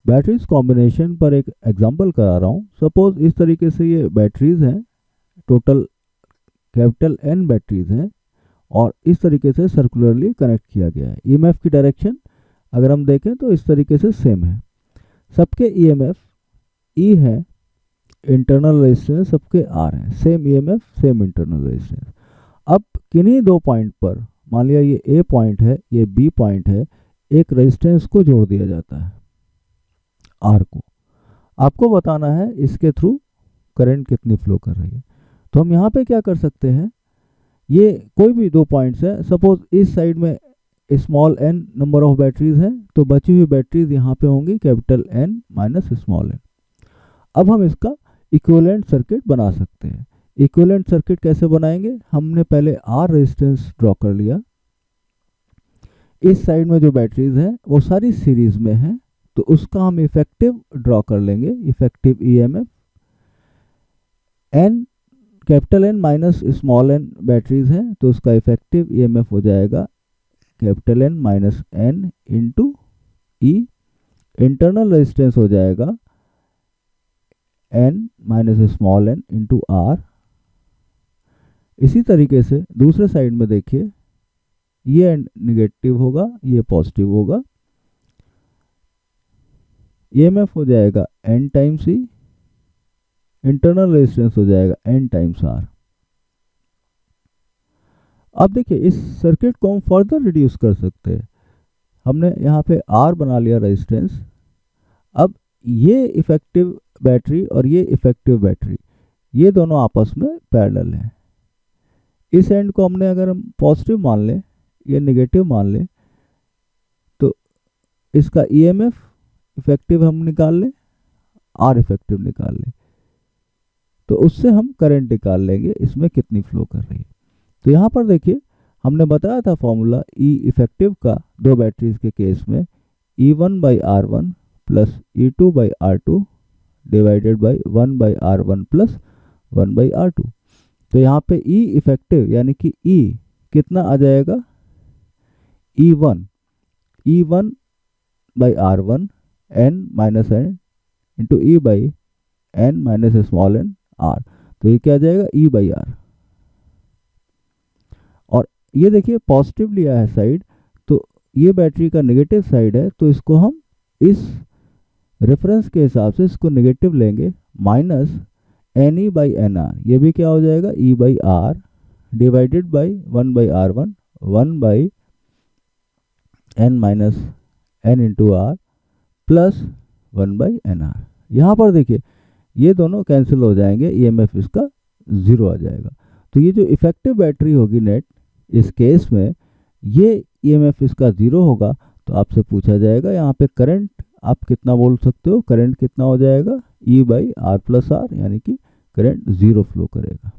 Batteries combination पर एक example करा रहा हूँ। सपोज इस तरीके से ये बैटरीज हैं, टोटल कैपिटल N बैटरीज हैं और इस तरीके से सर्कुलरली कनेक्ट किया गया है। ईएमएफ की डायरेक्शन अगर हम देखें तो इस तरीके से सेम है। सबके ईएमएफ E है, इंटरनल रेजिस्टेंस सबके R है, same EMF same internal resistance. अब किन्हीं दो पॉइंट पर, मान लिया ये A पॉइंट है, ये B पॉइंट है, एक रेजिस्टेंस को जोड़ दिया जाता है R को। आपको बताना है इसके थ्रू करंट कितनी फ्लो कर रही है। तो हम यहाँ पे क्या कर सकते हैं, ये कोई भी दो पॉइंट्स हैं, सपोज इस साइड में small n number of batteries हैं, तो बची हुई बैटरीज यहाँ पे होंगी capital N minus small n। अब हम इसका इक्विवेलेंट सर्किट बना सकते हैं। इक्विवेलेंट सर्किट कैसे बनाएंगे, हमने पहले R रेजिस्टेंस ड्रॉ कर लिया, इस साइड में जो बैटरीज हैं वो सारी सीरीज में हैं, तो उसका हम इफेक्टिव ड्रॉ कर लेंगे, effective EMF. n capital N minus small n batteries हैं, तो उसका इफेक्टिव ईएमएफ हो जाएगा capital N minus n into E। Internal resistance हो जाएगा n minus small n into R। इसी तरीके से दूसरे साइड में देखिए, ये नेगेटिव होगा, ये पॉजिटिव होगा, ईएमएफ हो जाएगा n times E, internal resistance हो जाएगा n टाइम्स R। अब देखिए इस सर्किट को हम फर्दर रिड्यूस कर सकते हैं। हमने यहाँ पे R बना लिया रेजिस्टेंस। अब ये इफेक्टिव बैटरी और ये इफेक्टिव बैटरी, ये दोनों आपस में पैरेलल हैं। इस एंड को हमने अगर हम पॉजिटिव मान लें, ये नेगेटिव मान लें, तो इसका ईएमएफ इफेक्टिव हम निकाल लें, R इफेक्टिव निकाल लें, तो उससे हम करंट निकाल लेंगे इसमें कितनी फ्लो कर रही है। तो यहाँ पर देखिए हमने बताया था फॉर्मूला E इफेक्टिव का दो बैटरीज के केस में, E1/R1 plus E2/R2 divided by 1/R1 plus 1/R2। तो यहाँ पे E इफेक्टिव यानी कि E कितना आ जाएगा, E1/R1 n minus n into E/n minus small n R। तो ये क्या आ जाएगा, E/R। और ये देखिए पॉजिटिव लिया है साइड, तो ये बैटरी का नेगेटिव साइड है, तो इसको हम इस रेफरेंस के हिसाब से इसको नेगेटिव लेंगे, माइनस NE/NR। ये भी क्या हो जाएगा, E/R divided by 1/R1 1/n minus n into R plus 1/NR। यहाँ पर देखिए ये दोनों कैंसिल हो जाएंगे, ईएमएफ इसका 0 आ जाएगा। तो ये जो इफेक्टिव बैटरी होगी नेट, इस केस में ये ईएमएफ इसका 0 होगा। तो आपसे पूछा जाएगा यहाँ पे करंट आप कितना बोल सकते हो, करंट कितना हो जाएगा, E/R प्लस R, यानी कि करंट 0 फ्लो करेगा।